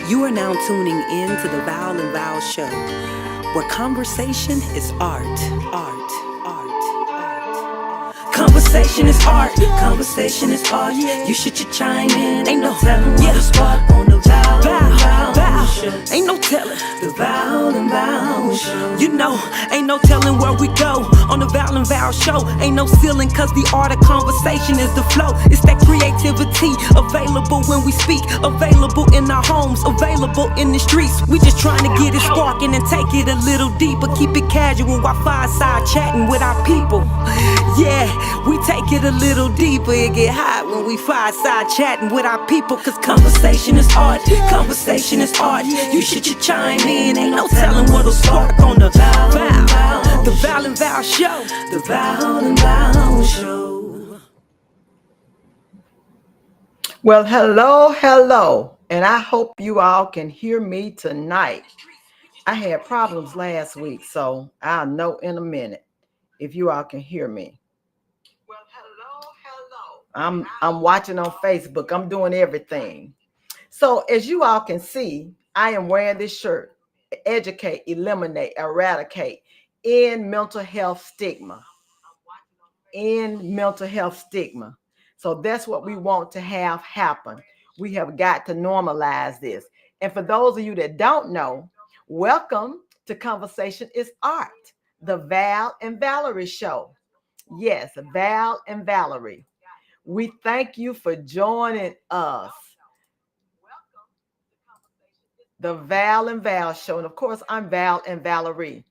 You are now tuning in to the Val and Val Show, where conversation is art, art, art, art. Conversation is art, conversation is art. You should chime in, ain't no telling where to start on the Val and Val Show. Ain't no telling the Val and Val Show. You know, ain't no telling where we go on the Val and Val Show. Ain't no ceiling, cause the art of conversation is the flow. It's that creativity available when we speak, available in our homes, available in the streets. We just trying to get it sparking and take it a little deeper. Keep it casual while fireside chatting with our people. Yeah, we take it a little deeper. It get hot when we fireside chatting with our people. Cause conversation is art, conversation is art. You should chime in, ain't no telling what'll spark on the Val, the Val and Val Show, the Val and Val Show. Well, hello, and I hope you all can hear me tonight. I had problems last week, so I'll know in a minute if you all can hear me. Well, hello. I'm watching on Facebook. I'm doing everything. So as you all can see, I am wearing this shirt. Educate, eliminate, eradicate, end mental health stigma. End mental health stigma. So that's what we want to have happen. We have got to normalize this. And for those of you that don't know, welcome to Conversation is Art, the Val and Valerie show. Yes, Val and Valerie. We thank you for joining us. The Val and Val show. And of course, I'm Val and Valerie.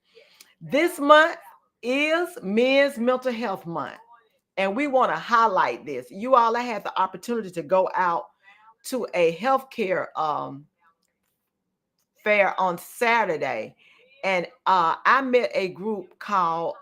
This month is Men's Mental Health Month. And we want to highlight this. You all, I had the opportunity to go out to a healthcare fair on Saturday. And I met a group called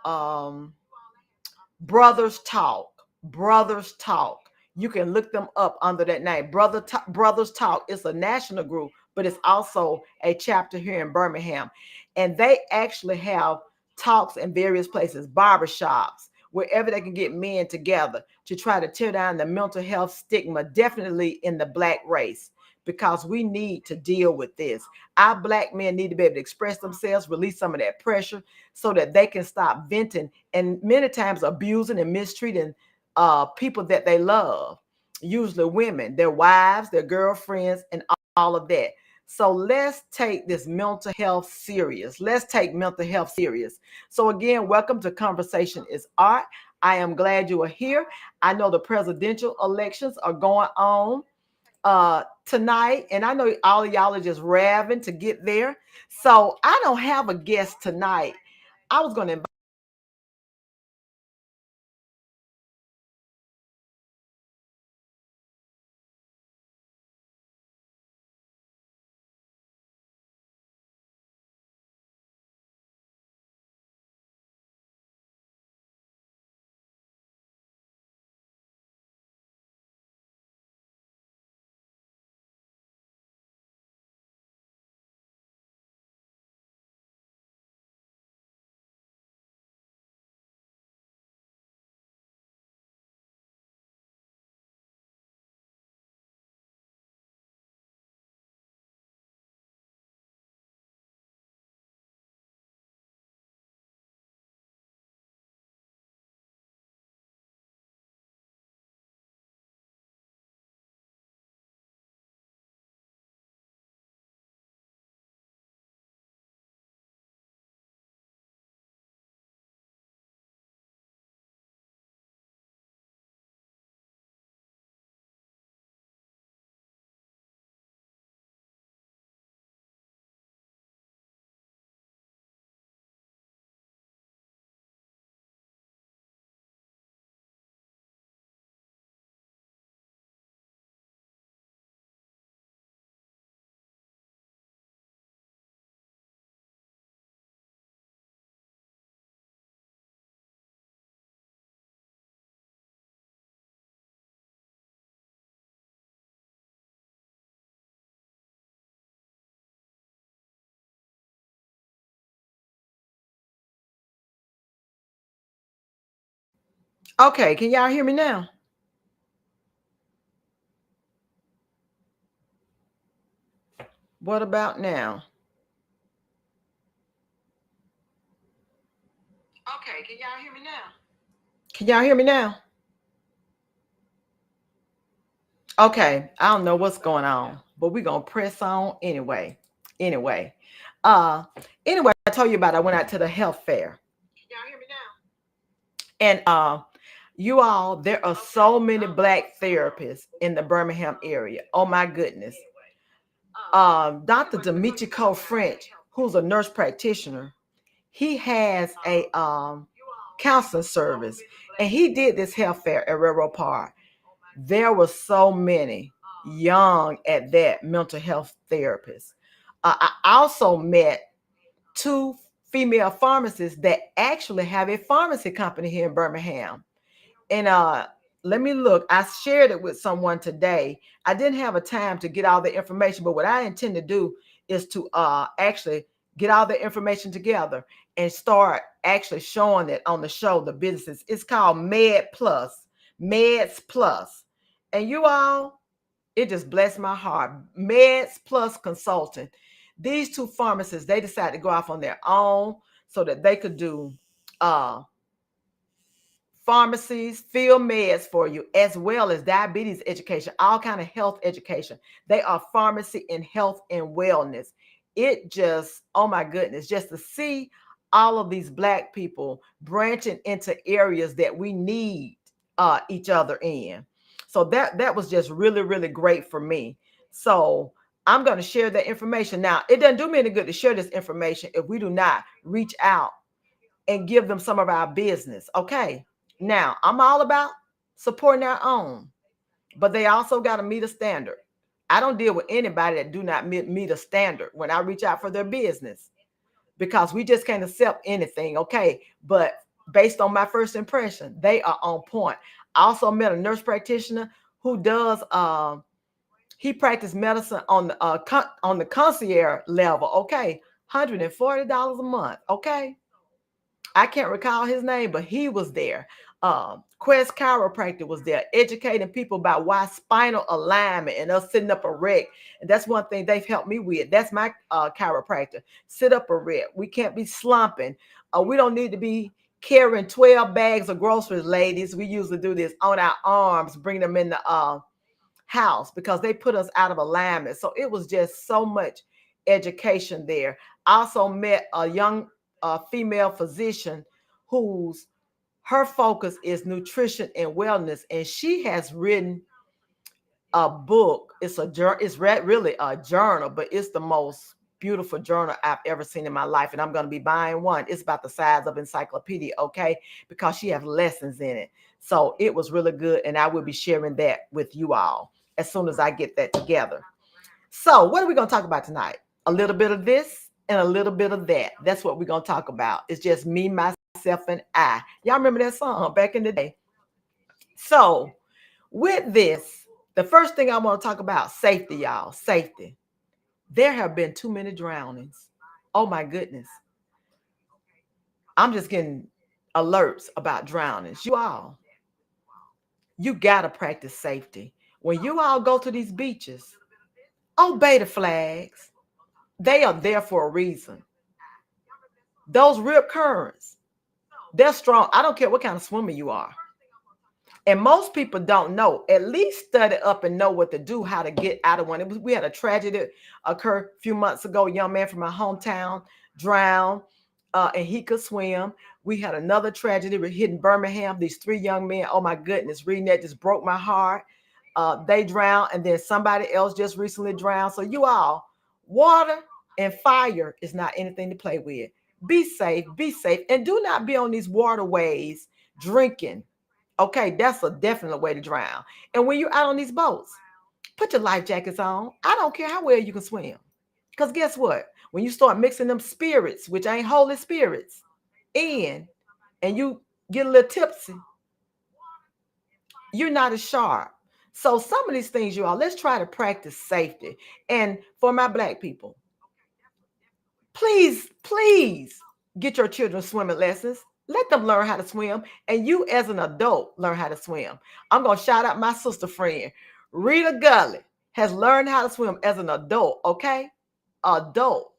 Brothers Talk. Brothers Talk. You can look them up under that name. Brothers Talk. It's a national group, but it's also a chapter here in Birmingham. And they actually have talks in various places, barbershops, wherever they can get men together to try to tear down the mental health stigma, definitely in the Black race, because we need to deal with this. Our Black men need to be able to express themselves, release some of that pressure so that they can stop venting and many times abusing and mistreating people that they love, usually women, their wives, their girlfriends, and all of that. So let's take this mental health serious. Let's take mental health serious. So again, welcome to Conversation is Art. I am glad you are here. I know the presidential elections are going on tonight, and I know all of y'all are just raving to get there. So I don't have a guest tonight. I was going to invite. Okay, can y'all hear me now? What about now? Okay, can y'all hear me now? Can y'all hear me now? Okay, I don't know what's going on, but we're gonna press on anyway. Anyway, uh, anyway, I told you about I went out to the health fair. Can y'all hear me now? And you all, there are so many black therapists in the Birmingham area. Oh my goodness. Dr. Demetrico French, who's a nurse practitioner, he has a counseling service, and he did this health fair at Railroad Park. There were so many young at that mental health therapists. I also met two female pharmacists that actually have a pharmacy company here in Birmingham. And let me look. I shared it with someone today. I didn't have a time to get all the information, but what I intend to do is to actually get all the information together and start actually showing it on the show, the businesses. It's called Med Plus, Meds Plus. And you all, it just blessed my heart. Meds Plus Consulting. These two pharmacists, they decided to go off on their own so that they could do pharmacies, fill meds for you, as well as diabetes education, all kind of health education. They are pharmacy and health and wellness. It just, oh my goodness, just to see all of these black people branching into areas that we need each other in. So that was just really, really great for me. So I'm going to share that information. Now, it doesn't do me any good to share this information if we do not reach out and give them some of our business. Okay. Now, I'm all about supporting our own, but they also got to meet a standard. I don't deal with anybody that do not meet a standard when I reach out for their business, because we just can't accept anything. Okay. But based on my first impression, they are on point. I also met a nurse practitioner who does, he practiced medicine on the concierge level. Okay. $140 a month. Okay. I can't recall his name, but he was there. Quest Chiropractor was there, educating people about why spinal alignment and us sitting up erect. And that's one thing they've helped me with. That's my chiropractor. Sit up erect. We can't be slumping. We don't need to be carrying 12 bags of groceries, ladies. We usually do this on our arms, bring them in the house, because they put us out of alignment. So it was just so much education there. I also met a young female physician whose her focus is nutrition and wellness, and she has written a book. It's really a journal, but it's the most beautiful journal I've ever seen in my life, and I'm going to be buying one. It's about the size of encyclopedia, okay, because she has lessons in it. So it was really good, and I will be sharing that with you all as soon as I get that together. So what are we going to talk about tonight? A little bit of this and a little bit of that. That's what we're going to talk about. It's just me, myself, and I. Y'all remember that song back in the day? So with this, the first thing I want to talk about, safety, y'all. Safety. There have been too many drownings. Oh my goodness. I'm just getting alerts about drownings. You got to practice safety. When you all go to these beaches, obey the flags. They are there for a reason. Those rip currents, they're strong. I don't care what kind of swimmer you are. And most people don't know. At least study up and know what to do, how to get out of one. We had a tragedy occur a few months ago. A young man from my hometown drowned, and he could swim. We had another tragedy hitting Birmingham. These three young men. Oh my goodness, reading that just broke my heart. They drowned, and then somebody else just recently drowned. So you all, water and fire is not anything to play with. Be safe, and do not be on these waterways drinking. Okay, that's a definite way to drown. And when you're out on these boats, put your life jackets on. I don't care how well you can swim. Because guess what? When you start mixing them spirits, which ain't holy spirits, in, and you get a little tipsy, you're not as sharp. So some of these things, you all, let's try to practice safety. And for my black people, please get your children swimming lessons. Let them learn how to swim. And you as an adult, learn how to swim. I'm going to shout out my sister friend. Rita Gully has learned how to swim as an adult, okay? adult.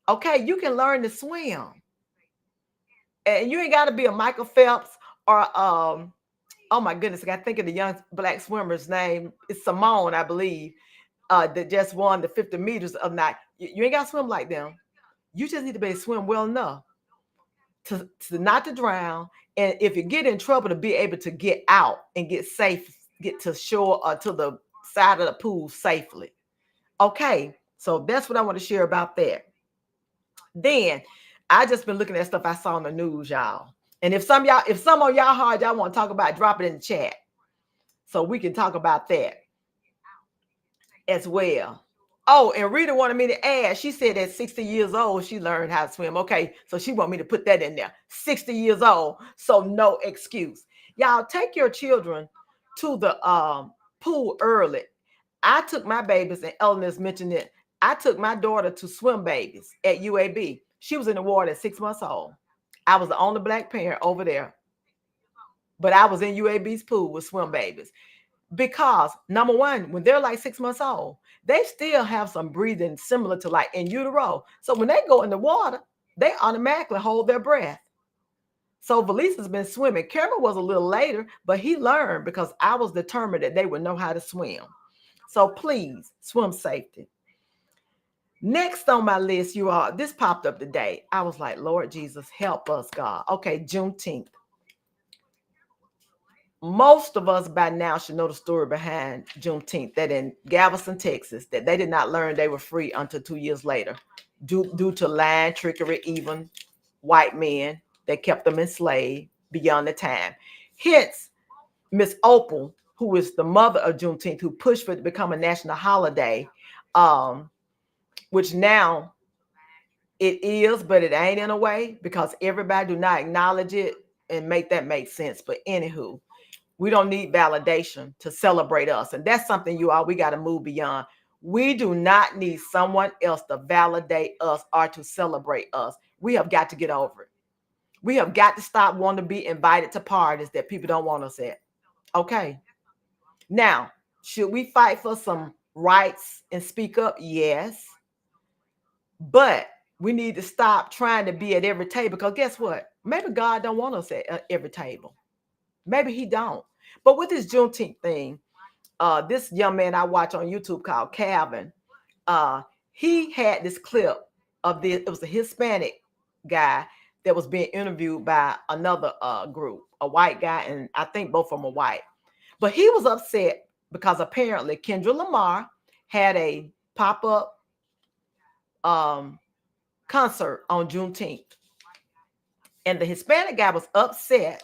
Okay, you can learn to swim. And you ain't got to be a Michael Phelps or oh my goodness, I got to think of the young black swimmer's name. It's Simone, I believe, that just won the 50 meters of night. You ain't got to swim like them. You just need to be able to swim well enough to not to drown. And if you get in trouble, to be able to get out and get safe, get to shore or to the side of the pool safely. Okay, so that's what I want to share about that. Then I just been looking at stuff I saw on the news, y'all. And if some of y'all hard, y'all want to talk about, drop it in the chat so we can talk about that as well. Oh, and Rita wanted me to add, she said at 60 years old, she learned how to swim. Okay, so she want me to put that in there. 60 years old, so no excuse. Y'all take your children to the pool early. I took my babies, and Eleanor's mentioned it. I took my daughter to swim babies at UAB. She was in the water at 6 months old. I was the only black parent over there. But I was in UAB's pool with swim babies. Because number one, when they're like 6 months old, they still have some breathing similar to like in utero. So when they go in the water, they automatically hold their breath. So Valise has been swimming. Cameron was a little later, but he learned because I was determined that they would know how to swim. So please, swim safety. Next on my list, you all, this popped up today. I was like, Lord Jesus, help us, God. Okay, Juneteenth. Most of us by now should know the story behind Juneteenth, that in Galveston, Texas, that they did not learn they were free until 2 years later, due to lying, trickery, even white men that kept them enslaved beyond the time. Hence, Miss Opal, who is the mother of Juneteenth, who pushed for it to become a national holiday, which now it is, but it ain't in a way because everybody do not acknowledge it and make that make sense. But anywho, we don't need validation to celebrate us. And that's something we got to move beyond. We do not need someone else to validate us or to celebrate us. We have got to get over it. We have got to stop wanting to be invited to parties that people don't want us at. Okay. Now, should we fight for some rights and speak up? Yes. But we need to stop trying to be at every table, because guess what? Maybe God don't want us at every table. Maybe he don't. But with this Juneteenth thing, this young man I watch on YouTube called Calvin, he had this clip of this. It was a Hispanic guy that was being interviewed by another group, a white guy, and I think both of them were white. But he was upset because apparently Kendra Lamar had a pop-up concert on Juneteenth. And the Hispanic guy was upset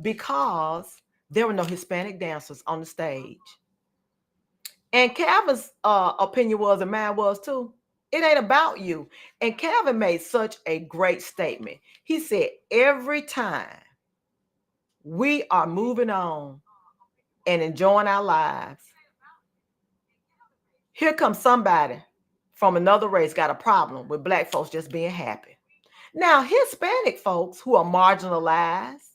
because there were no Hispanic dancers on the stage. And Calvin's opinion was, and mine was too, it ain't about you. And Calvin made such a great statement. He said, every time we are moving on and enjoying our lives, here comes somebody from another race got a problem with black folks just being happy. Now, Hispanic folks who are marginalized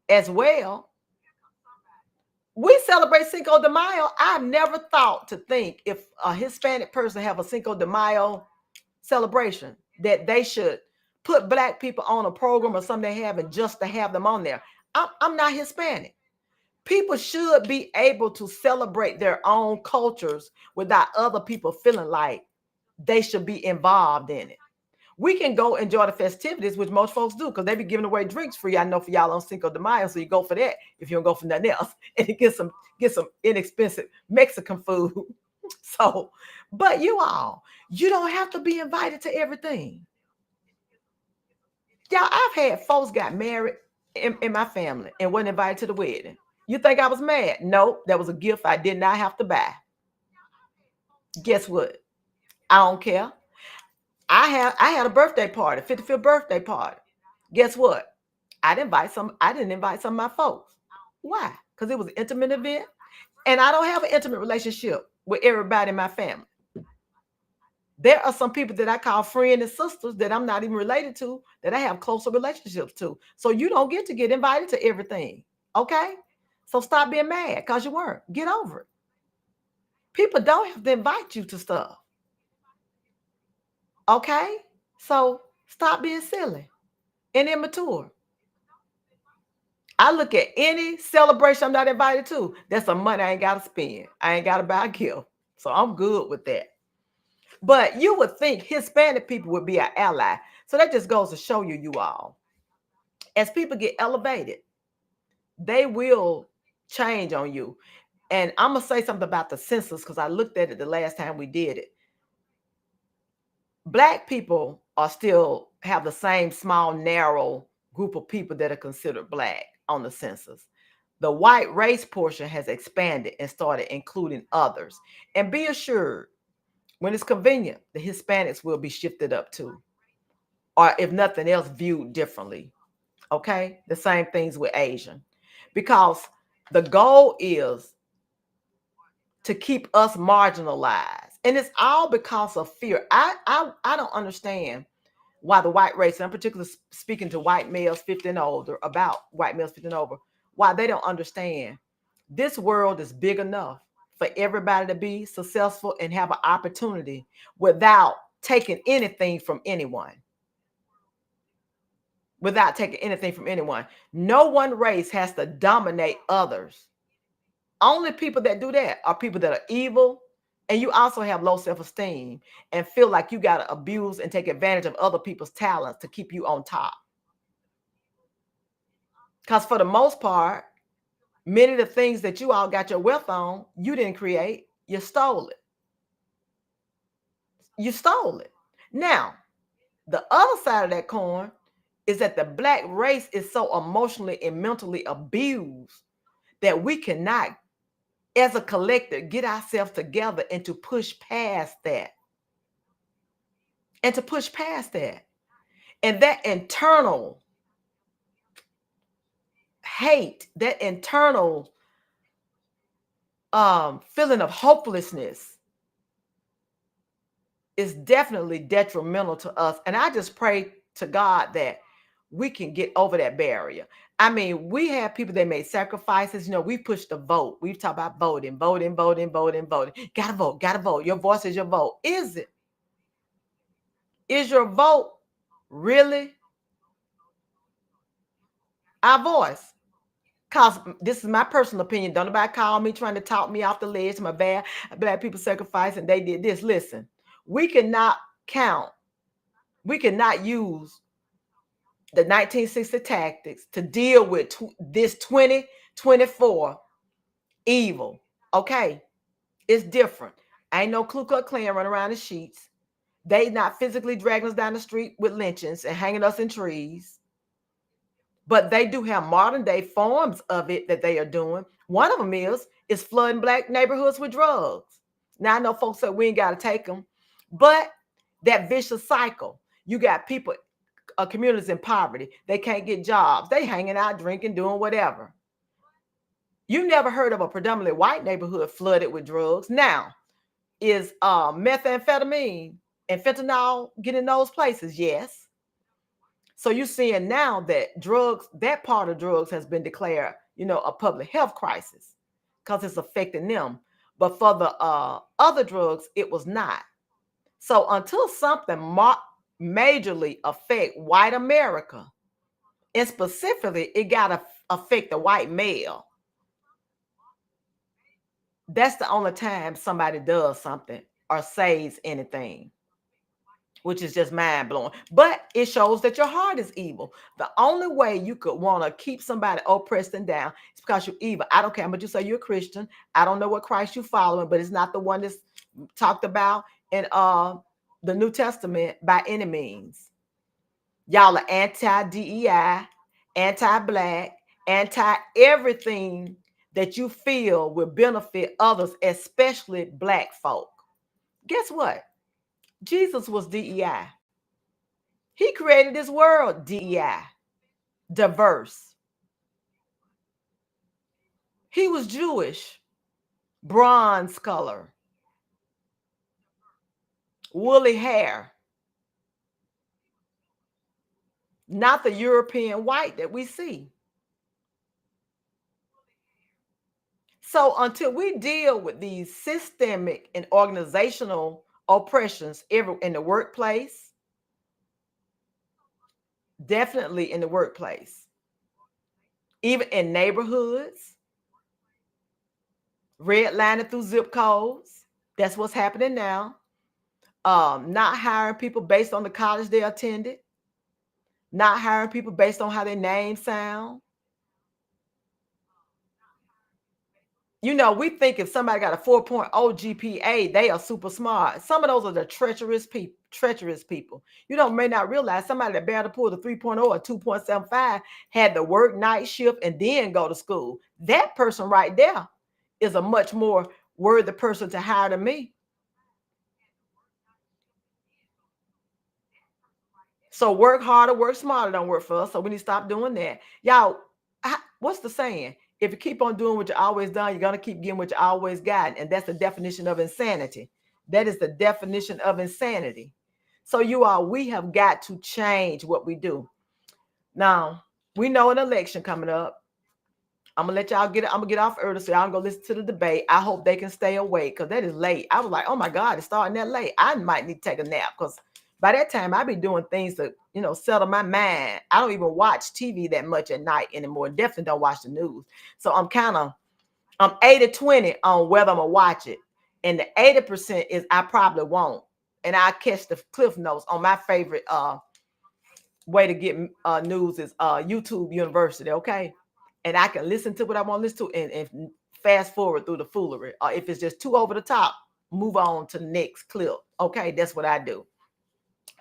as well, we celebrate Cinco de Mayo. I've never thought to think if a Hispanic person have a Cinco de Mayo celebration that they should put black people on a program or something they have and just to have them on there. I'm not Hispanic. People should be able to celebrate their own cultures without other people feeling like they should be involved in it. We can go enjoy the festivities, which most folks do, because they be giving away drinks free. I know for y'all on Cinco de Mayo, so you go for that if you don't go for nothing else, and get some inexpensive Mexican food. So, but you don't have to be invited to everything. Y'all, I've had folks got married in my family and wasn't invited to the wedding. You think I was mad? No, that was a gift I did not have to buy. Guess what? I don't care. I had a birthday party, 55th birthday party. Guess what? I didn't invite some of my folks. Why? Because it was an intimate event. And I don't have an intimate relationship with everybody in my family. There are some people that I call friends and sisters that I'm not even related to, that I have closer relationships to. So you don't get to get invited to everything. Okay? So stop being mad because you weren't. Get over it. People don't have to invite you to stuff. Okay? So stop being silly and immature. I look at any celebration I'm not invited to, that's some money I ain't got to spend. I ain't got to buy a gift. So I'm good with that. But you would think Hispanic people would be an ally. So that just goes to show you, you all, as people get elevated, they will change on you. And I'm going to say something about the census because I looked at it the last time we did it. Black people are still have the same small, narrow group of people that are considered black on the census. The white race portion has expanded and started including others. And be assured, when it's convenient, the Hispanics will be shifted up too, or if nothing else, viewed differently. Okay? The same things with Asian. Because the goal is to keep us marginalized. And it's all because of fear. I don't understand why the white race, and I'm particularly speaking to white males 50 and older, about white males 50 and over, why they don't understand this world is big enough for everybody to be successful and have an opportunity without taking anything from anyone. Without taking anything from anyone. No one race has to dominate others. Only people that do that are people that are evil, and you also have low self-esteem and feel like you got to abuse and take advantage of other people's talents to keep you on top. Because for the most part, many of the things that you all got your wealth on, you didn't create, you stole it. You stole it. Now, the other side of that coin is that the black race is so emotionally and mentally abused that we cannot, as a collective, get ourselves together and to push past that. And to push past that. And that internal hate, that internal feeling of hopelessness is definitely detrimental to us. And I just pray to God that we can get over that barrier. I mean, we have people that made sacrifices. You know, we pushed the vote. We've talked about voting, voting, voting, voting, voting. Gotta vote, gotta vote. Your voice is your vote. Is it? Is your vote really our voice? Because this is my personal opinion. Don't nobody call me trying to talk me off the ledge. My bad black people sacrifice and they did this. Listen, we cannot count. We cannot use the 1960 tactics to deal with this 2024 evil. Okay, it's different. Ain't no Ku Klux Klan running around the sheets. They not physically dragging us down the street with lynchings and hanging us in trees. But they do have modern day forms of it that they are doing. One of them is flooding black neighborhoods with drugs. Now I know folks say we ain't got to take them, but that vicious cycle. You got people, communities in poverty. They can't get jobs. They hanging out, drinking, doing whatever. You never heard of a predominantly white neighborhood flooded with drugs. Now, is methamphetamine and fentanyl getting those places? Yes. So you're seeing now that drugs, that part of drugs has been declared, a public health crisis because it's affecting them. But for the other drugs, it was not. So until something majorly affect white America, and specifically it got to affect the white male, that's the only time somebody does something or says anything, which is just mind blowing. But it shows that your heart is evil. The only way you could want to keep somebody oppressed and down is because you're evil. I don't care, but you say you're a Christian. I don't know what Christ you're following, but it's not the one that's talked about in the New Testament by any means. Y'all are anti-DEI, anti-black, anti-everything that you feel will benefit others, especially black folk. Guess what? Jesus was DEI. He created this world DEI, diverse. He was Jewish, bronze color, woolly hair, not the European white that we see. So until we deal with these systemic and organizational oppressions in the workplace, definitely in the workplace, even in neighborhoods, redlining through zip codes. That's what's happening now. Not hiring people based on the college they attended, not hiring people based on how their names sound. You know, we think if somebody got a 4.0 GPA, they are super smart. Some of those are the treacherous people. Treacherous people. You know, may not realize somebody that barely pulled a 3.0 or 2.75 had to work night shift and then go to school. That person right there is a much more worthy person to hire than me. So work harder, work smarter don't work for us. So we need to stop doing that. Y'all, what's the saying? If you keep on doing what you always done, you're going to keep getting what you always got. And that's the definition of insanity. That is the definition of insanity. So we have got to change what we do. Now, we know an election coming up. I'm gonna let y'all I'm gonna get off early so y'all can go listen to the debate. I hope they can stay awake because that is late. I was like, oh my God, it's starting that late. I might need to take a nap because by that time I'll be doing things to, settle my mind. I don't even watch TV that much at night anymore. Definitely don't watch the news. So I'm 80-20 on whether I'm gonna watch it. And the 80% is I probably won't. And I catch the cliff notes on my favorite way to get news is YouTube University, okay? And I can listen to what I want to listen to and fast forward through the foolery. Or if it's just too over the top, move on to the next clip. Okay, that's what I do.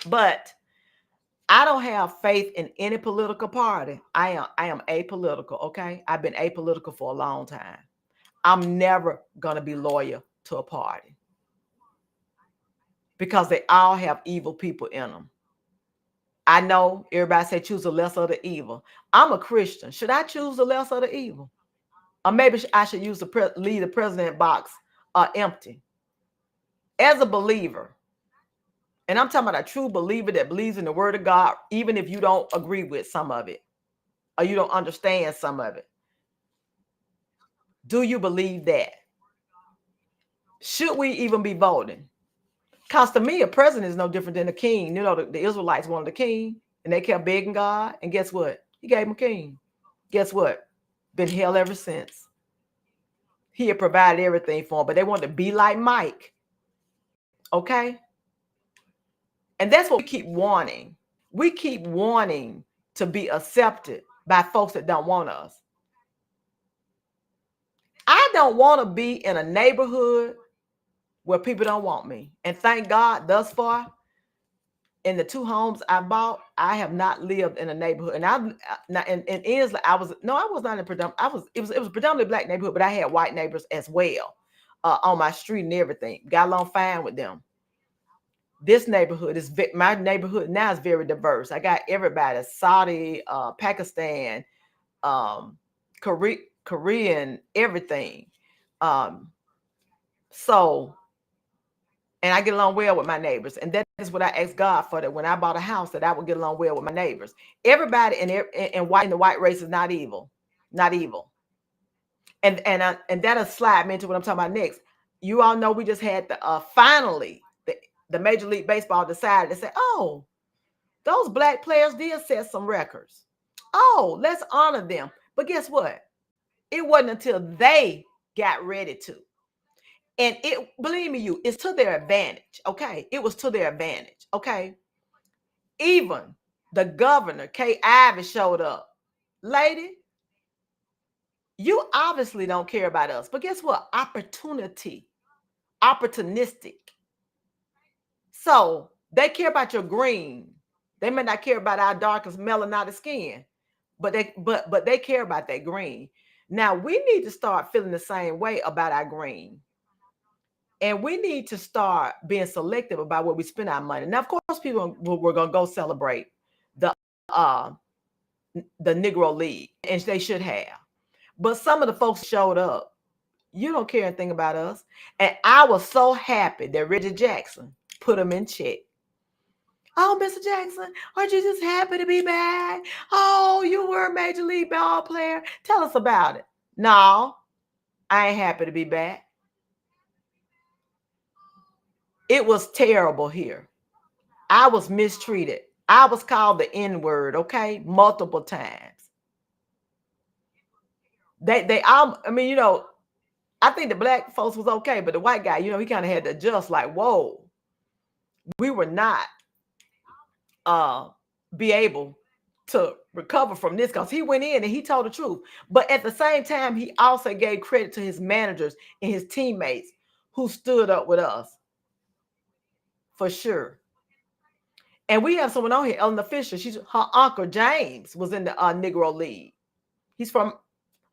But I don't have faith in any political party. I am apolitical, okay? I've been apolitical for a long time. I'm never gonna be loyal to a party because they all have evil people in them. I know everybody say choose the lesser of the evil. I'm a Christian. Should I choose the lesser of the evil? Or maybe I should use leave the president box empty. As a believer, and I'm talking about a true believer that believes in the word of God, even if you don't agree with some of it or you don't understand some of it. Do you believe that? Should we even be voting? Because to me, a president is no different than a king. You know, the Israelites wanted a king and they kept begging God. And guess what? He gave them a king. Guess what? Been hell ever since. He had provided everything for them, but they wanted to be like Mike. Okay? And that's what we keep wanting. We keep wanting to be accepted by folks that don't want us. I don't want to be in a neighborhood where people don't want me. And thank God, thus far, in the 2 homes I bought, I have not lived in a neighborhood. And I'm not in Inslee. I was not in predominantly. It was a predominantly black neighborhood, but I had white neighbors as well on my street and everything. Got along fine with them. This neighborhood my neighborhood now is very diverse. I got everybody: Saudi, Pakistan, Korean, everything. So, and I get along well with my neighbors, and that is what I asked God for. That when I bought a house, that I would get along well with my neighbors. Everybody in the white race is not evil, not evil. And that'll slide me into what I'm talking about next. You all know we just had finally the Major League Baseball decided to say, oh, those black players did set some records. Oh, let's honor them. But guess what? It wasn't until they got ready to. And believe me, it's to their advantage. Okay. It was to their advantage. Okay. Even the governor, Kay Ivey, showed up. Lady, you obviously don't care about us. But guess what? Opportunistic. So they care about your green. They may not care about our darkest melanated skin, but they care about that green. Now we need to start feeling the same way about our green. And we need to start being selective about where we spend our money. Now, of course, people we're gonna go celebrate the Negro League, and they should have. But some of the folks showed up. You don't care anything about us. And I was so happy that Reggie Jackson put them in check. Oh, Mr. Jackson, aren't you just happy to be back? Oh, you were a Major League ball player. Tell us about it. No, I ain't happy to be back. It was terrible here. I was mistreated. I was called the N-word, okay, multiple times. They all, I mean, I think the black folks was okay, but the white guy, he kind of had to adjust, like, whoa, we were not uh be able to recover from this, because he went in and he told the truth. But at the same time, he also gave credit to his managers and his teammates who stood up with us, for sure. And we have someone on here, Eleanor Fisher. Her uncle James was in the Negro League. He's from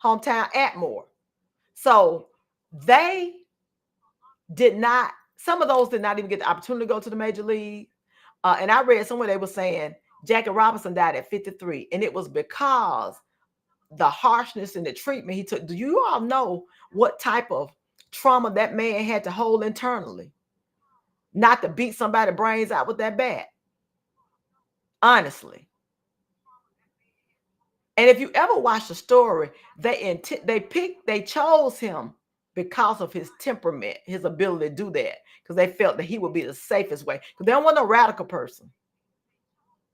hometown Atmore. So they did not. Some of those did not even get the opportunity to go to the major league. And I read somewhere they were saying Jackie Robinson died at 53, and it was because the harshness and the treatment he took. Do you all know what type of trauma that man had to hold internally, not to beat somebody's brains out with that bat? Honestly. And if you ever watch the story, they chose him because of his temperament, his ability to do that, because they felt that he would be the safest way. Because they don't want a radical person.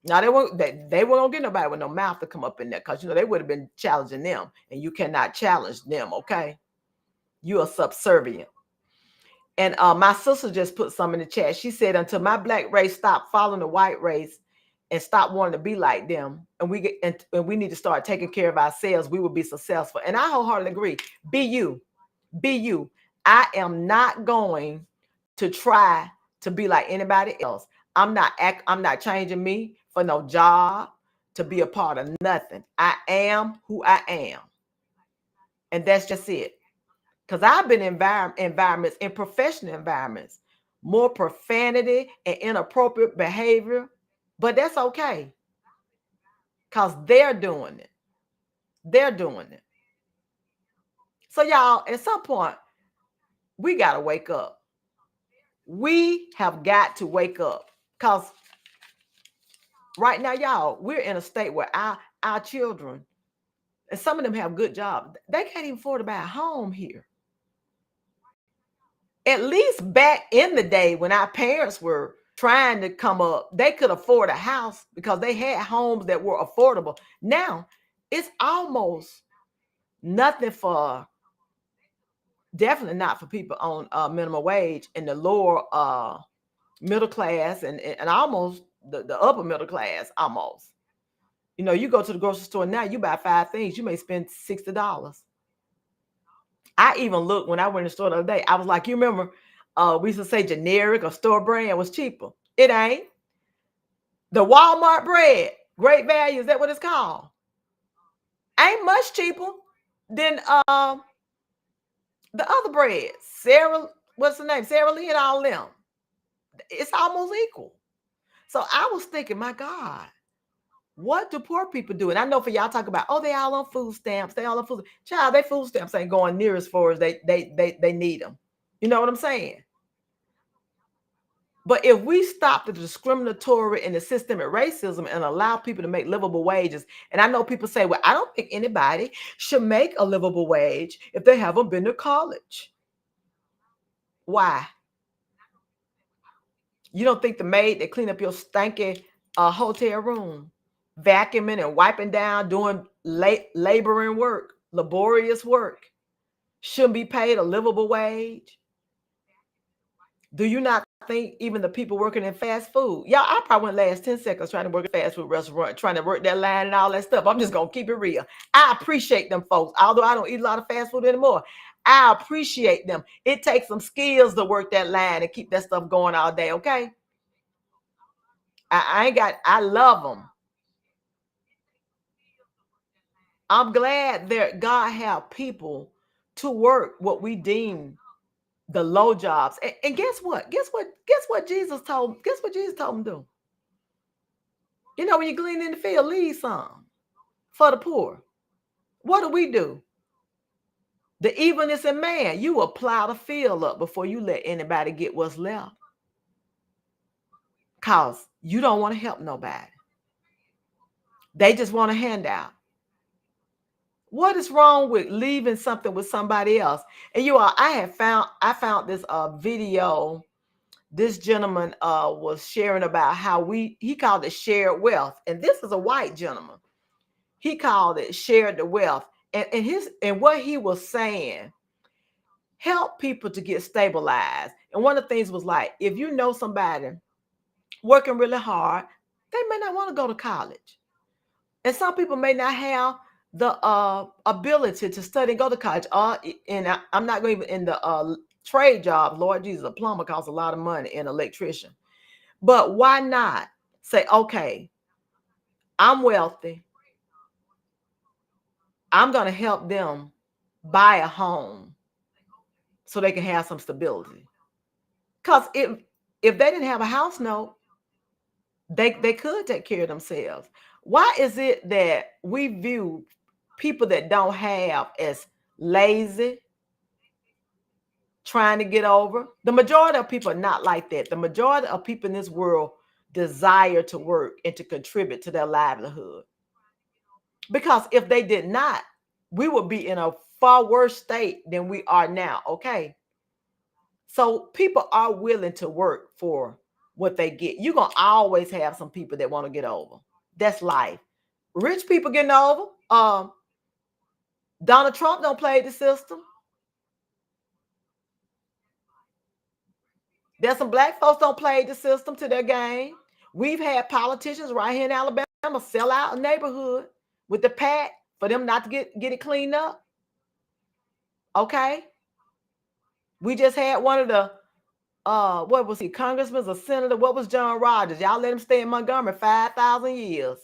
Now they weren't gonna get nobody with no mouth to come up in there, because they would have been challenging them, and you cannot challenge them. Okay, you are subservient. And my sister just put some in the chat. She said, until my black race stop following the white race and stop wanting to be like them, and we need to start taking care of ourselves, we will be successful. And I wholeheartedly agree. Be you. Be you. I am not going to try to be like anybody else. I'm not changing me for no job, to be a part of nothing. I am who I am. And that's just it. Because I've been in environments, in professional environments, more profanity and inappropriate behavior, but that's okay. Because they're doing it. They're doing it. So y'all, at some point, we got to wake up. We have got to wake up. Because right now, y'all, we're in a state where our children, and some of them have good jobs, they can't even afford to buy a home here. At least back in the day when our parents were trying to come up, they could afford a house because they had homes that were affordable. Now, it's almost nothing for, definitely not for people on minimum wage and the lower middle class and almost the upper middle class almost. You go to the grocery store now, you buy 5 things, you may spend $60. I even looked when I went in the store the other day. I was like, you remember, we used to say generic or store brand was cheaper. It ain't. The Walmart bread, Great Value, is that what it's called? Ain't much cheaper than the other bread. What's the name? Sara Lee and all them. It's almost equal. So I was thinking, my God, what do poor people do? And I know for y'all talk about, oh, they all on food stamps. They all on food. Child, their food stamps ain't going near as far as they need them. You know what I'm saying? But if we stop the discriminatory and the systemic racism and allow people to make livable wages, and I know people say, well, I don't think anybody should make a livable wage if they haven't been to college. Why? You don't think the maid that clean up your stanky hotel room, vacuuming and wiping down, doing laboring work, laborious work, shouldn't be paid a livable wage? Do you not think even the people working in fast food? Y'all, I probably wouldn't last 10 seconds trying to work at a fast food restaurant, trying to work that line and all that stuff. I'm just going to keep it real. I appreciate them folks. Although I don't eat a lot of fast food anymore, I appreciate them. It takes some skills to work that line and keep that stuff going all day, okay? I love them. I'm glad that God have people to work what we deem the low jobs. And guess what? Guess what Jesus told them to do? When you glean in the field, leave some for the poor. What do? The evilness in man, you will plow the field up before you let anybody get what's left. Because you don't want to help nobody. They just want a handout. What is wrong with leaving something with somebody else? And I found this video this gentleman was sharing about how he called it shared wealth. And this is a white gentleman. He called it shared the wealth. And what he was saying, help people to get stabilized. And one of the things was like, if you know somebody working really hard, they may not want to go to college. And some people may not have the ability to study and go to college. I'm not going to even in the trade jobs. Lord Jesus, a plumber costs a lot of money, and an electrician. But why not say, okay, I'm wealthy. I'm going to help them buy a home so they can have some stability. Because if they didn't have a house note, they could take care of themselves. Why is it that we view people that don't have as lazy, trying to get over? The majority of people are not like that. The majority of people in this world desire to work and to contribute to their livelihood. Because if they did not, we would be in a far worse state than we are now. Okay. So people are willing to work for what they get. You're going to always have some people that want to get over. That's life. Rich people getting over. Donald Trump don't play the system. There's some black folks don't play the system to their game. We've had politicians right here in Alabama sell out a neighborhood with the PAC for them not to get it cleaned up. Okay. We just had one of the what was he, congressman or senator? What was John Rogers? Y'all let him stay in Montgomery 5,000 years.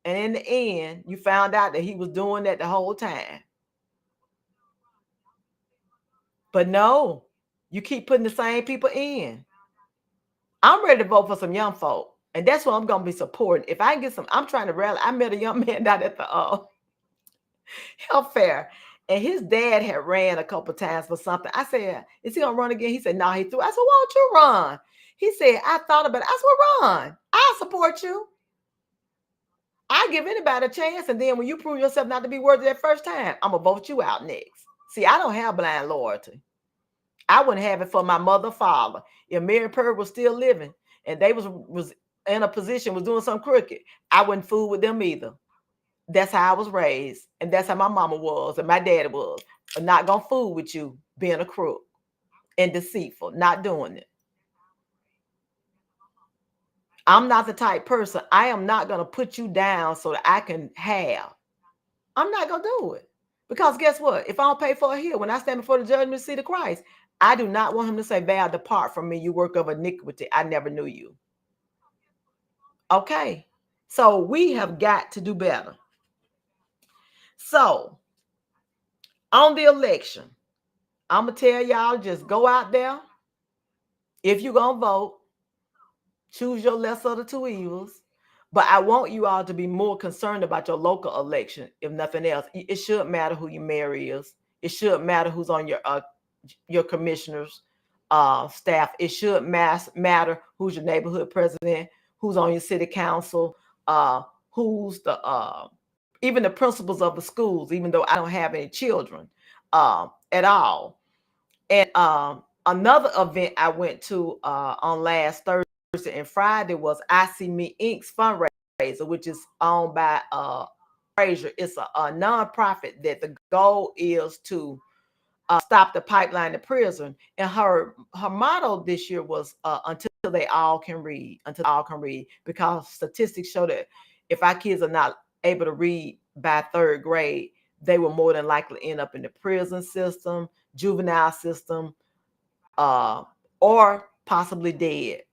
And in the end, you found out that he was doing that the whole time. But no, you keep putting the same people in. I'm ready to vote for some young folk. And that's what I'm going to be supporting. If I can get some, I'm trying to rally. I met a young man down at the health fair. And his dad had ran a couple times for something. I said, is he going to run again? He said, no, he threw. I said, why don't you run? He said, I thought about it. I said, well, run. I'll support you. I give anybody a chance. And then when you prove yourself not to be worthy that first time, I'm going to vote you out next. See, I don't have blind loyalty. I wouldn't have it for my mother, father. If Mary Purr was still living and they was in a position, was doing something crooked, I wouldn't fool with them either. That's how I was raised. And that's how my mama was and my daddy was. I'm not going to fool with you being a crook and deceitful, not doing it. I'm not the type person. I am not going to put you down so that I can have. I'm not going to do it. Because guess what? If I don't pay for it here, when I stand before the judgment seat of Christ, I do not want him to say, Val, depart from me, you work of iniquity. I never knew you. Okay. So we have got to do better. So on the election, I'm going to tell y'all, just go out there. If you're going to vote, choose your lesser of the two evils. But I want you all to be more concerned about your local election, if nothing else. It shouldn't matter who your mayor is. It shouldn't matter who's on your commissioner's staff. It should matter who's your neighborhood president, who's on your city council, who's the even the principals of the schools, even though I don't have any children at all. And another event I went to on last Thursday and Friday was I See Me Inc.'s fundraiser, which is owned by Fraser. It's a nonprofit that the goal is to stop the pipeline to prison. And her motto this year was until they all can read, because statistics show that if our kids are not able to read by third grade, they will more than likely end up in the prison system, juvenile system, or possibly dead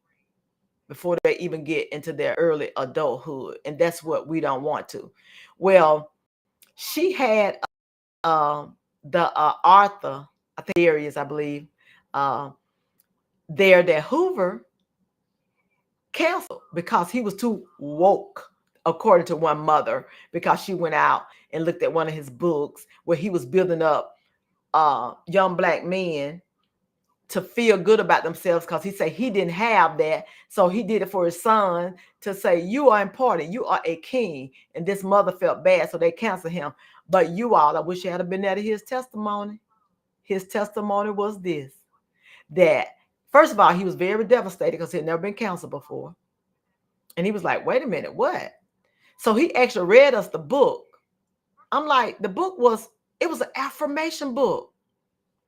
before they even get into their early adulthood. And that's what we don't want to. Well, she had the Arthur, I think Darius, I believe, there that Hoover canceled because he was too woke, according to one mother, because she went out and looked at one of his books where he was building up young black men to feel good about themselves, because he said he didn't have that. So he did it for his son to say, you are important. You are a king. And this mother felt bad, so they canceled him. But you all, I wish you had been there to his testimony. His testimony was this, that First of all, he was very devastated because he had never been counseled before. And he was like, wait a minute, what? So he actually read us the book. I'm like, the book it was an affirmation book.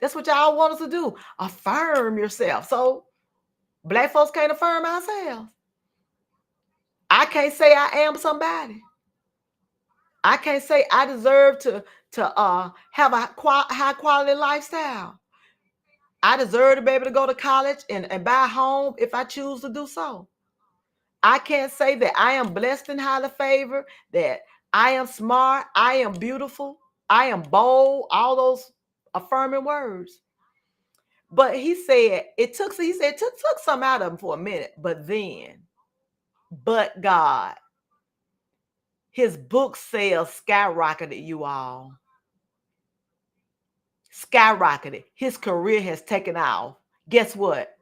That's what y'all want us to do. Affirm yourself. So black folks can't affirm ourselves. I can't say I am somebody. I can't say I deserve to have a high quality lifestyle. I deserve to be able to go to college and buy a home if I choose to do so. I can't say that I am blessed and highly favored, that I am smart, I am beautiful, I am bold, all those affirming words. But he said it took some out of him for a minute, but God, his book sales skyrocketed, you all. Skyrocketed. His career has taken off. Guess what?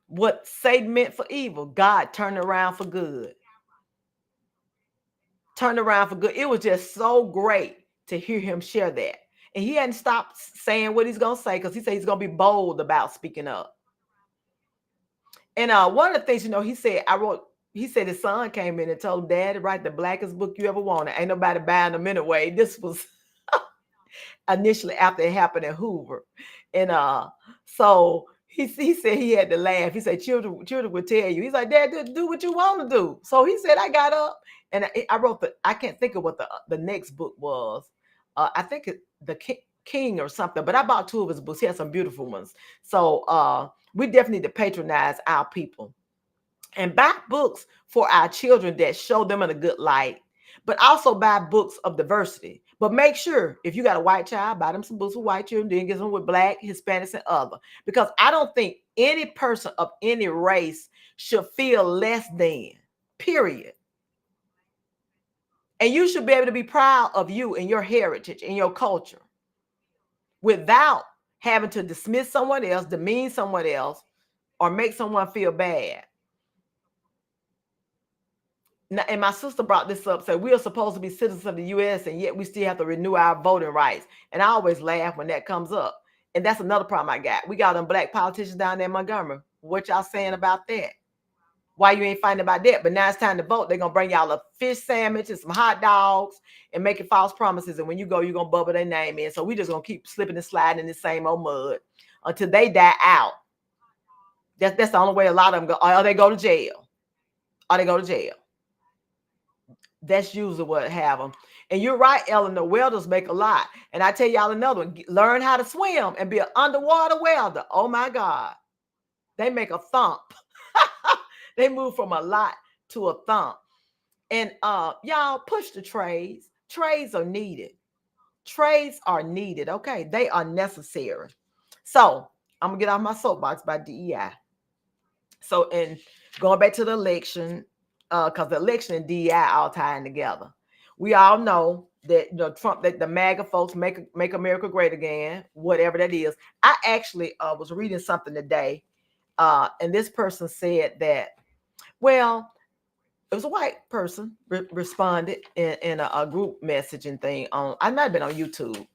What Satan meant for evil, God turned around for good. Turned around for good. It was just so great to hear him share that. And he hadn't stopped saying what he's going to say because he said he's going to be bold about speaking up. And one of the things, he said his son came in and told him, Dad, write the blackest book you ever wanted. Ain't nobody buying them anyway. This was initially after it happened in Hoover. And so he said he had to laugh. He said, children would tell you. He's like, Dad, do what you want to do. So he said, I got up and I wrote I can't think of what the next book was. I think the King or something, but I bought 2 of his books. He had some beautiful ones. So we definitely need to patronize our people and buy books for our children that show them in a good light, but also buy books of diversity. But make sure if you got a white child, buy them some books with white children, then get them with black, Hispanics, and other. Because I don't think any person of any race should feel less than, period. And you should be able to be proud of you and your heritage and your culture without having to dismiss someone else, demean someone else, or make someone feel bad. And my sister brought this up, said we are supposed to be citizens of the U.S. and yet we still have to renew our voting rights. And I always laugh when that comes up. And that's another problem I got. We got them black politicians down there in Montgomery. What y'all saying about that? Why you ain't fighting about that? But now it's time to vote. They're going to bring y'all a fish sandwich and some hot dogs and making false promises. And when you go, you're going to bubble their name in. So we just going to keep slipping and sliding in the same old mud until they die out. That's the only way a lot of them go. Or they go to jail. That's usually what have them. And you're right, Ellen, the welders make a lot. And I tell y'all another one, learn how to swim and be an underwater welder. Oh my God. They make a thump. They move from a lot to a thump. And y'all push the trades. Trades are needed. Okay? They are necessary. So I'm gonna get off my soapbox by DEI. So, and going back to the election, because the election and DEI all tying together. We all know that Trump, that the MAGA folks make America great again, whatever that is. I actually was reading something today, and this person said that, well, it was a white person responded in a group messaging thing on, I might have been on YouTube.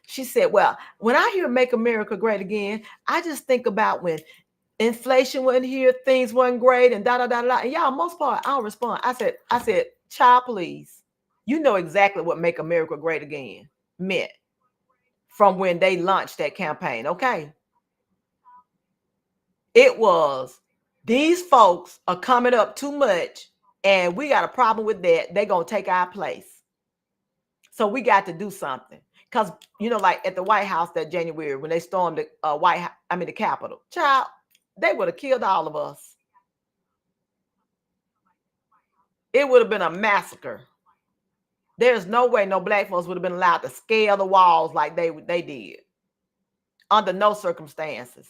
She said, well, when I hear make America great again, I just think about when inflation wasn't here, things weren't great, and da da da da. And y'all, most part, I don't respond. I said, child, please, you know exactly what make America great again meant from when they launched that campaign, okay? It was, these folks are coming up too much, and we got a problem with that. They're gonna take our place. So we got to do something. Because, like at the White House that January, when they stormed the Capitol, child, they would have killed all of us. It would have been a massacre. There's no way no black folks would have been allowed to scale the walls like they did. Under no circumstances.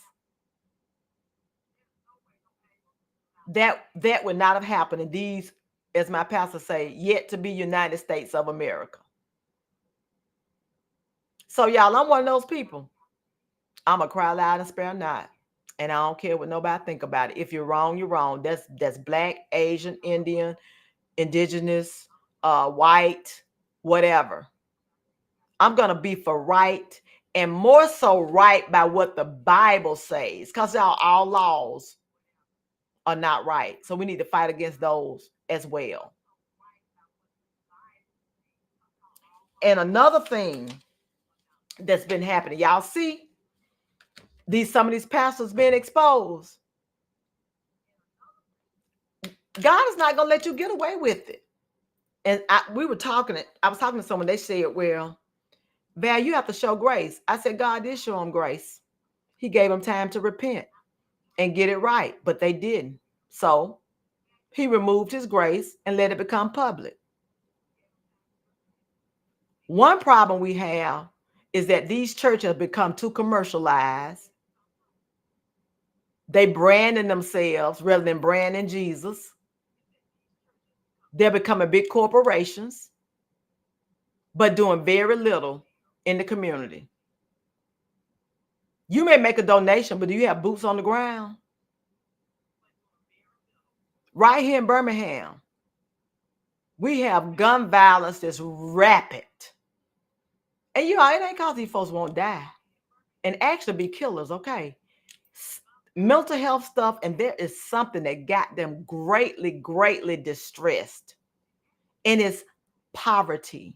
That would not have happened in these, as my pastor say, yet to be United States of America. So y'all, I'm one of those people. I'm a cry loud and spare not. And I don't care what nobody think about it. If you're wrong, you're wrong. That's black, Asian, Indian, indigenous, white, whatever. I'm going to be for right and more so right by what the Bible says, because our laws are not right. So we need to fight against those as well. And another thing that's been happening, y'all see some of these pastors being exposed. God is not going to let you get away with it. And I was talking to someone, they said, well, Val, you have to show grace. I said, God did show them grace. He gave them time to repent and get it right, but they didn't. So he removed his grace and let it become public. One problem we have is that these churches have become too commercialized. They branding themselves rather than branding Jesus. They're becoming big corporations, but doing very little in the community. You may make a donation, but do you have boots on the ground? Right here in Birmingham, we have gun violence that's rapid. And it ain't cause these folks won't die and actually be killers, okay? Mental health stuff, and there is something that got them greatly, greatly distressed. And it's poverty.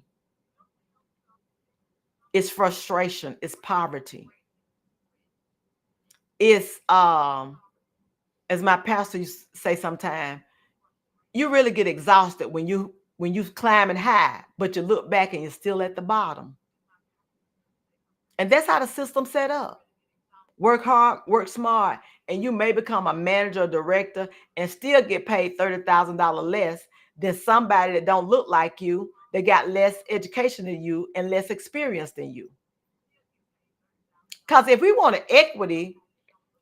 It's frustration. It's poverty. It's as my pastor used to say sometimes, you really get exhausted when you climbing high, but you look back and you're still at the bottom. And that's how the system's set up. Work hard, work smart, and you may become a manager or director and still get paid $30,000 less than somebody that don't look like you, that got less education than you and less experience than you. Because if we want an equity,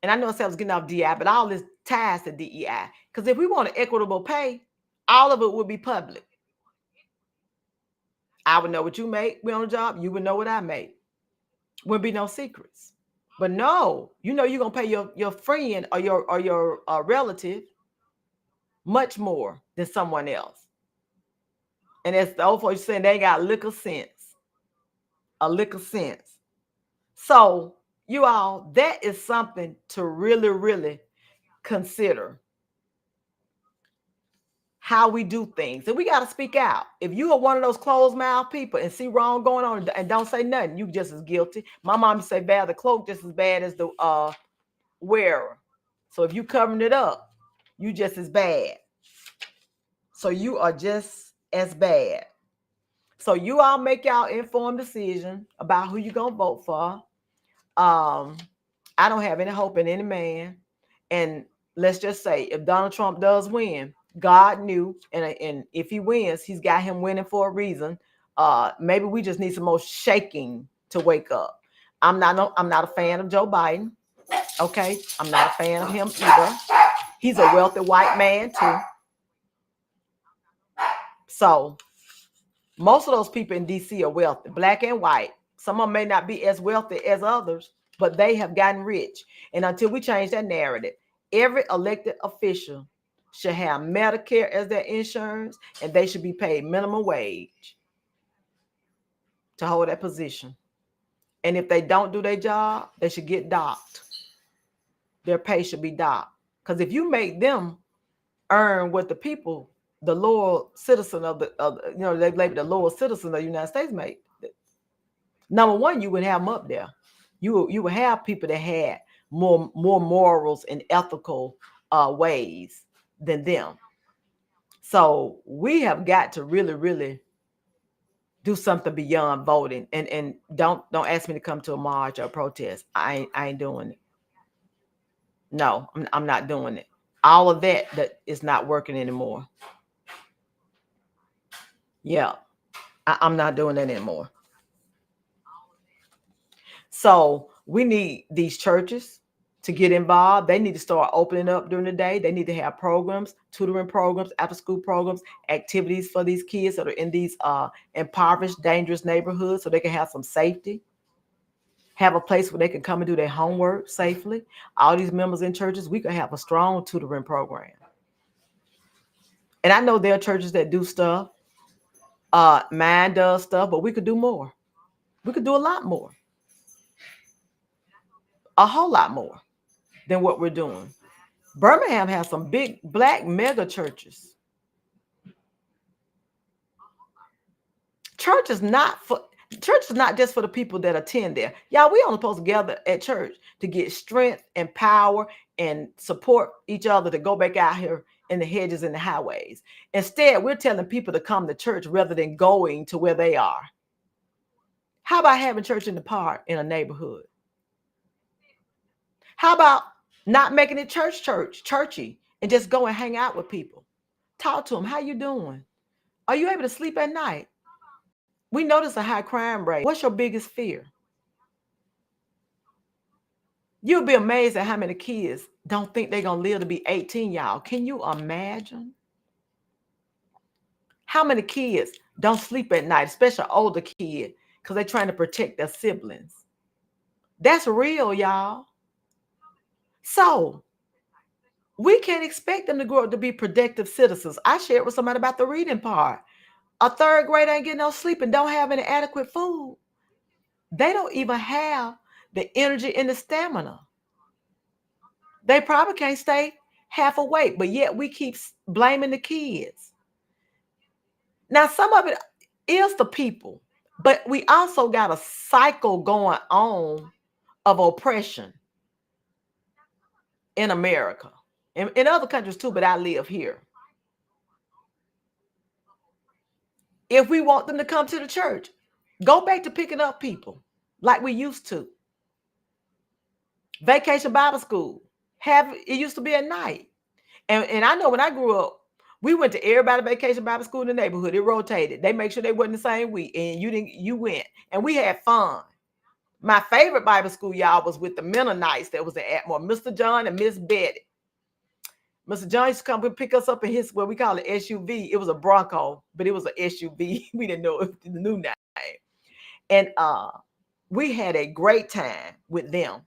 and I know I was getting off DI, but all this ties to DEI. Because if we want an equitable pay, all of it would be public. I would know what you make. We on a job. You would know what I make. Wouldn't be no secrets. But no, you're going to pay your friend or your relative much more than someone else. And as the old folks saying, they ain't got a lick of sense. A lick of sense. So, you all, that is something to really, really consider. How we do things. And we got to speak out. If you are one of those closed mouth people and see wrong going on and don't say nothing, you just as guilty. My mom used to say, Val, the cloak just as bad as the wearer. So if you covering it up, you just as bad. So you are just as bad. So you all make y'all informed decision about who you're going to vote for. I don't have any hope in any man. And let's just say if Donald Trump does win, God knew, and if he wins, he's got him winning for a reason. Maybe we just need some more shaking to wake up. I'm not a fan of Joe Biden. Okay, I'm not a fan of him either. He's a wealthy white man too. So most of those people in DC are wealthy, black and white. Some of them may not be as wealthy as others, but they have gotten rich. And until we change that narrative, every elected official should have Medicare as their insurance, and they should be paid minimum wage to hold that position. And if they don't do their job, they should get docked. Their pay should be docked. Because if you make them earn what the people, the loyal citizen of the, they label the loyal citizen of the United States make, number one, you would have them up there. You would have people that had more morals and ethical ways than them. So we have got to really, really do something beyond voting. And don't ask me to come to a march or a protest. I ain't doing it. No, I'm not doing it. All of that is not working anymore. Yeah, I'm not doing that anymore. So we need these churches to get involved. They need to start opening up during the day. They need to have programs, tutoring programs, after school programs, activities for these kids that are in these impoverished, dangerous neighborhoods, so they can have some safety, have a place where they can come and do their homework safely. All these members in churches, we could have a strong tutoring program. And I know there are churches that do stuff. Mine does stuff, but we could do more. We could do a lot more. a whole lot more than what we're doing. Birmingham has some big black mega churches. Church is not for church is not just for the people that attend there. Y'all, we only supposed to gather at church to get strength and power and support each other to go back out here in the hedges and the highways. Instead, we're telling people to come to church rather than going to where they are. How about having church in the park in a neighborhood? How about not making it churchy, and just go and hang out with people? Talk to them. How you doing? Are you able to sleep at night? We notice a high crime rate. What's your biggest fear? You'll be amazed at how many kids don't think they're going to live to be 18, y'all. Can you imagine? How many kids don't sleep at night, especially older kids, because they're trying to protect their siblings? That's real, y'all. So we can't expect them to grow up to be productive citizens. I shared with somebody about the reading part. A third grader ain't getting no sleep and don't have any adequate food. They don't even have the energy and the stamina. They probably can't stay half awake, but yet we keep blaming the kids. Now, some of it is the people, but we also got a cycle going on of oppression in America, in other countries too, but I live here. If we want them to come to the church, go back to picking up people like we used to. Vacation Bible school. It used to be at night. And I know when I grew up, we went to everybody vacation Bible school in the neighborhood. It rotated. They make sure they wasn't the same week. And you went. And we had fun. My favorite Bible school, y'all, was with the Mennonites that was at Atmore, Mr. John and Miss Betty. Mr. John used to come and pick us up in his, what we call an SUV. It was a Bronco, but it was an SUV. We didn't know it was the new name. And we had a great time with them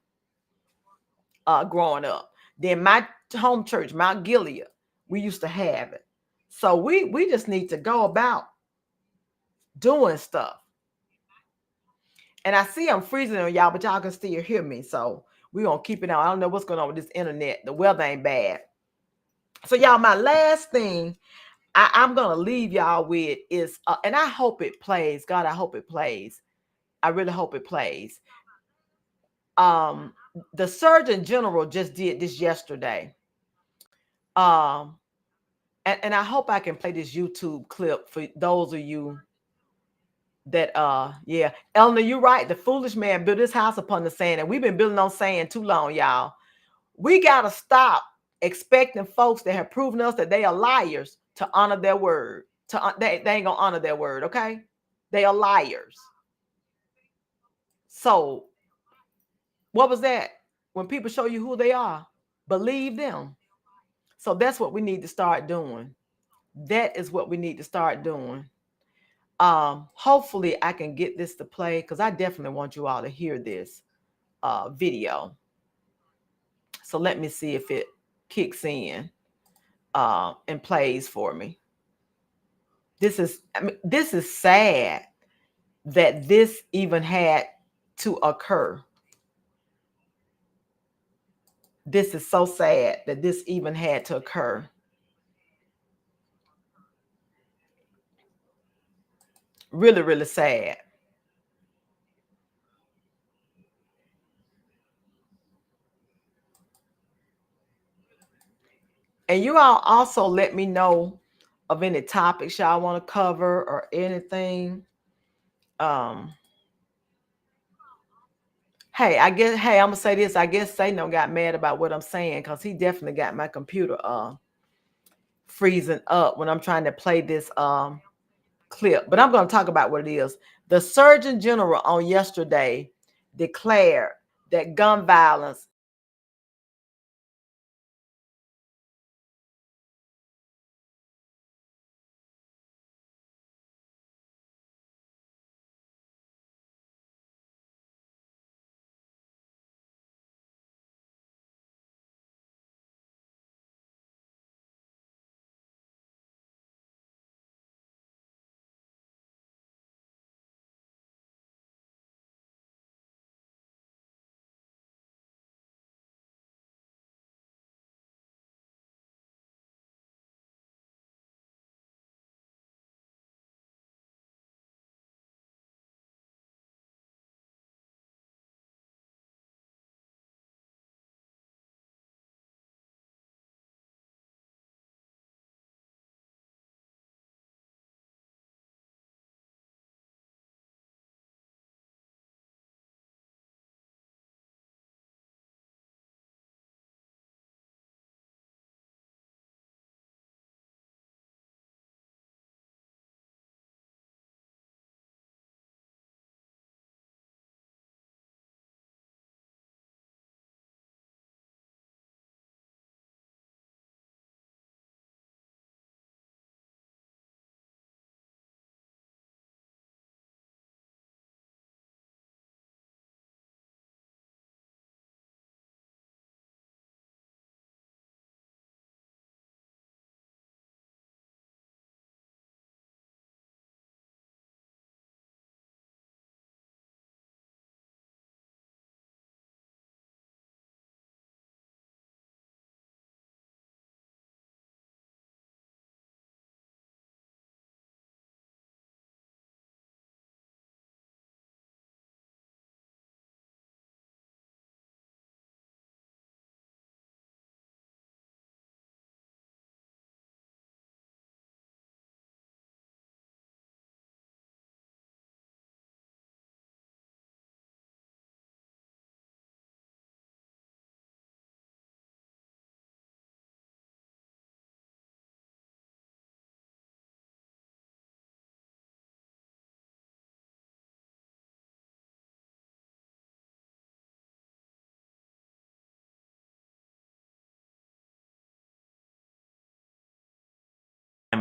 growing up. Then my home church, Mount Gilead, we used to have it. So we just need to go about doing stuff. And I see I'm freezing on y'all, but y'all can still hear me. So we're going to keep it on. I don't know what's going on with this internet. The weather ain't bad. So y'all, my last thing I'm going to leave y'all with is, and I hope it plays. God, I hope it plays. I really hope it plays. The Surgeon General just did this yesterday. And I hope I can play this YouTube clip for those of you that yeah, Eleanor, you're right. The foolish man built his house upon the sand, and we've been building on sand too long, y'all. We gotta stop expecting folks that have proven us that they are liars to honor their word. They ain't gonna honor their word, okay? They are liars. So what was that? When people show you who they are, believe them. So that's what we need to start doing. That is what we need to start doing. Hopefully I can get this to play, because I definitely want you all to hear this video. So let me see if it kicks in and plays for me. This is sad that this even had to occur. This is so sad that this even had to occur. Really, really sad. And you all also let me know of any topics y'all want to cover or anything. Hey, I'm gonna say this. I guess Satan got mad about what I'm saying, because he definitely got my computer freezing up when I'm trying to play this clip. But I'm gonna talk about what it is. The Surgeon General on yesterday declared that gun violence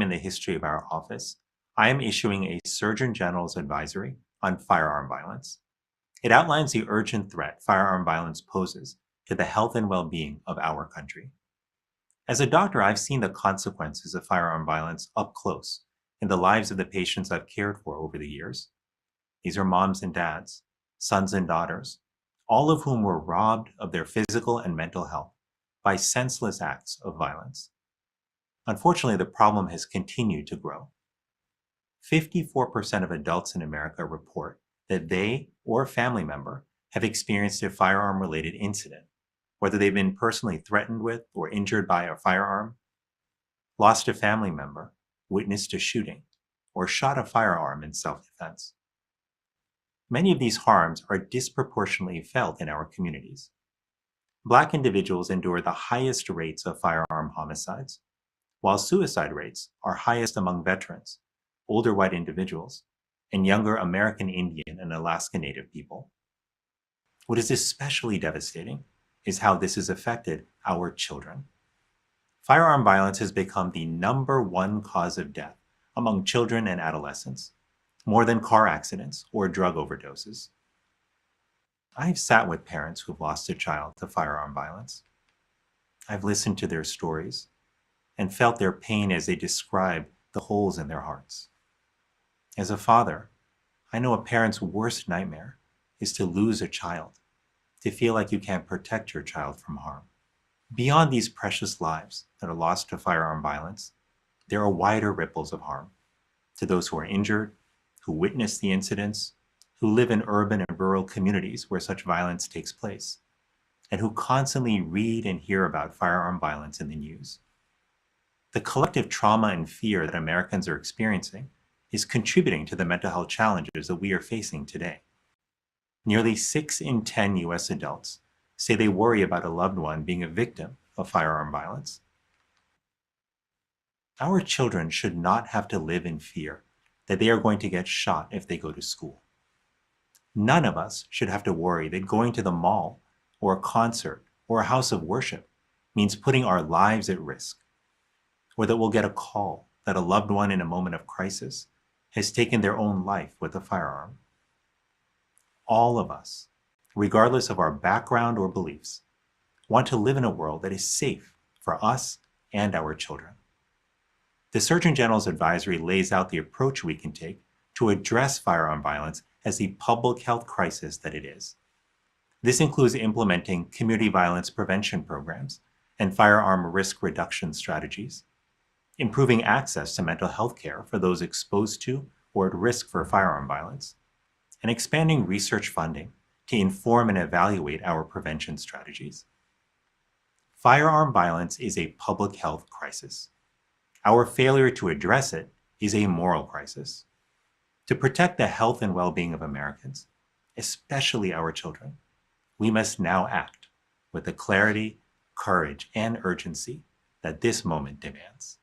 time in the history of our office, I am issuing a Surgeon General's advisory on firearm violence. It outlines the urgent threat firearm violence poses to the health and well-being of our country. As a doctor, I've seen the consequences of firearm violence up close in the lives of the patients I've cared for over the years. These are moms and dads, sons and daughters, all of whom were robbed of their physical and mental health by senseless acts of violence. Unfortunately, the problem has continued to grow. 54% of adults in America report that they or a family member have experienced a firearm-related incident, whether they've been personally threatened with or injured by a firearm, lost a family member, witnessed a shooting, or shot a firearm in self-defense. Many of these harms are disproportionately felt in our communities. Black individuals endure the highest rates of firearm homicides, while suicide rates are highest among veterans, older white individuals, and younger American Indian and Alaska Native people. What is especially devastating is how this has affected our children. Firearm violence has become the #1 cause of death among children and adolescents, more than car accidents or drug overdoses. I've sat with parents who've lost a child to firearm violence. I've listened to their stories and felt their pain as they describe the holes in their hearts. As a father, I know a parent's worst nightmare is to lose a child, to feel like you can't protect your child from harm. Beyond these precious lives that are lost to firearm violence, there are wider ripples of harm to those who are injured, who witness the incidents, who live in urban and rural communities where such violence takes place, and who constantly read and hear about firearm violence in the news. The collective trauma and fear that Americans are experiencing is contributing to the mental health challenges that we are facing today. Nearly 6 in 10 US adults say they worry about a loved one being a victim of firearm violence. Our children should not have to live in fear that they are going to get shot if they go to school. None of us should have to worry that going to the mall or a concert or a house of worship means putting our lives at risk, or that we'll get a call that a loved one in a moment of crisis has taken their own life with a firearm. All of us, regardless of our background or beliefs, want to live in a world that is safe for us and our children. The Surgeon General's advisory lays out the approach we can take to address firearm violence as the public health crisis that it is. This includes implementing community violence prevention programs and firearm risk reduction strategies, improving access to mental health care for those exposed to or at risk for firearm violence, and expanding research funding to inform and evaluate our prevention strategies. Firearm violence is a public health crisis. Our failure to address it is a moral crisis. To protect the health and well-being of Americans, especially our children, we must now act with the clarity, courage, and urgency that this moment demands.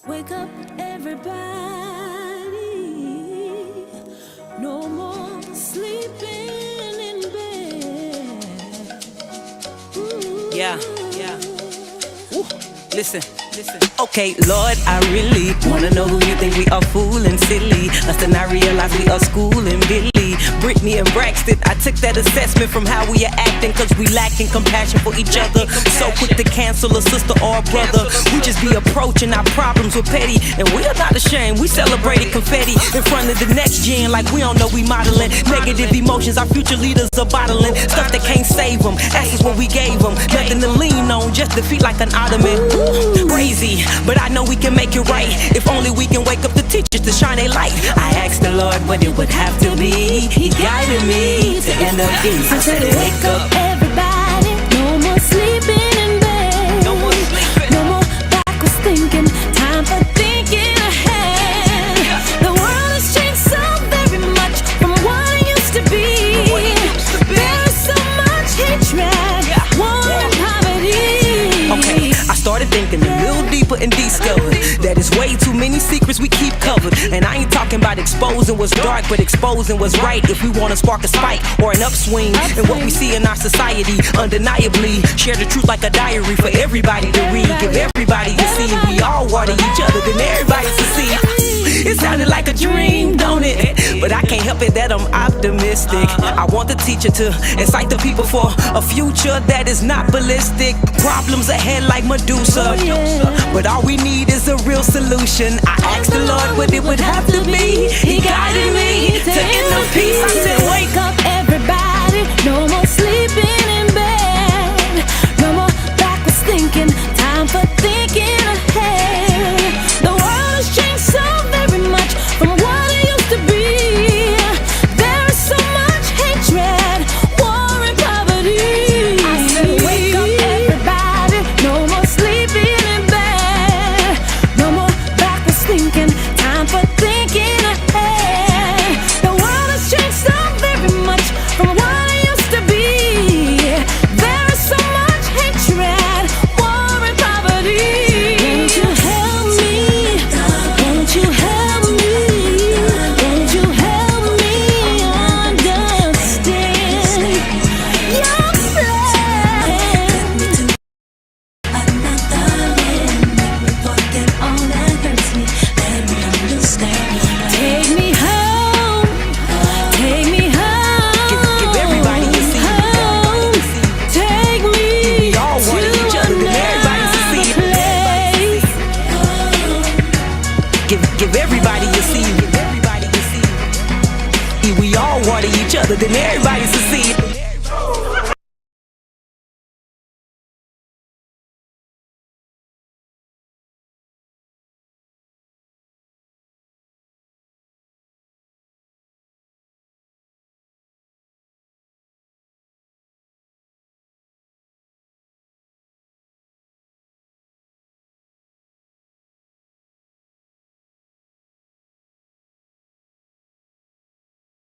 Wake up, everybody. No more sleeping in bed. Ooh. Yeah. Ooh. Listen. Okay, Lord, I really wanna know who you think we are fooling silly. Us to not realize we are schooling Billy, Brittany and Braxton. I took that assessment from how we are acting, cause we lacking compassion for each other. So quick to cancel a sister or a brother. We just be approaching our problems with petty, and we are not ashamed. We celebrated confetti in front of the next gen like we don't know we modeling. Negative emotions our future leaders are bottling. Stuff that can't save them, ask us what we gave them. Nothing to lean on, just defeat like an ottoman. Crazy, but I know we can make it right. If only we can wake up the teachers to shine a light. I asked the Lord what it would have to be. He guided me to end up peace. I said, wake up everybody, no more sleeping in bed. No more backwards thinking, time for thinking ahead. The world has changed so very much from what it used to be. There is so much hatred, war and poverty. Okay, I started thinking a little deeper and discovered that it's way too many secrets we keep covered. And I ain't talking about exposing what's dark, but exposing what's right. If we wanna spark a spike or an upswing in what we see in our society, undeniably share the truth like a diary for everybody to read. Give everybody a seed. We all water each other, then everybody succeed. It sounded like a dream, don't it? But I can't help it that I'm optimistic. I want the teacher to incite the people for a future that is not ballistic. Problems ahead like Medusa, but all we need is a real solution. I asked the Lord what it would have to be. He guided me to inner peace. I said, wake up everybody, no more sleeping in bed. No more backwards thinking, time for thinking ahead. The world has changed so very much from what it used to be. There is so much hatred, war and poverty. I said, wake up everybody, no more sleeping in bed. No more backwards thinking, time for thinking ahead. The world has changed so very much from what it used to be. There is so much hatred, war and poverty. Won't you help me? Won't you help me? Won't you help me understand your plan? Take me home, take me home. Give everybody a seed. Home. Take me We all water each other, then everybody succeed. Give everybody a seed. We all water each other, then everybody succeed.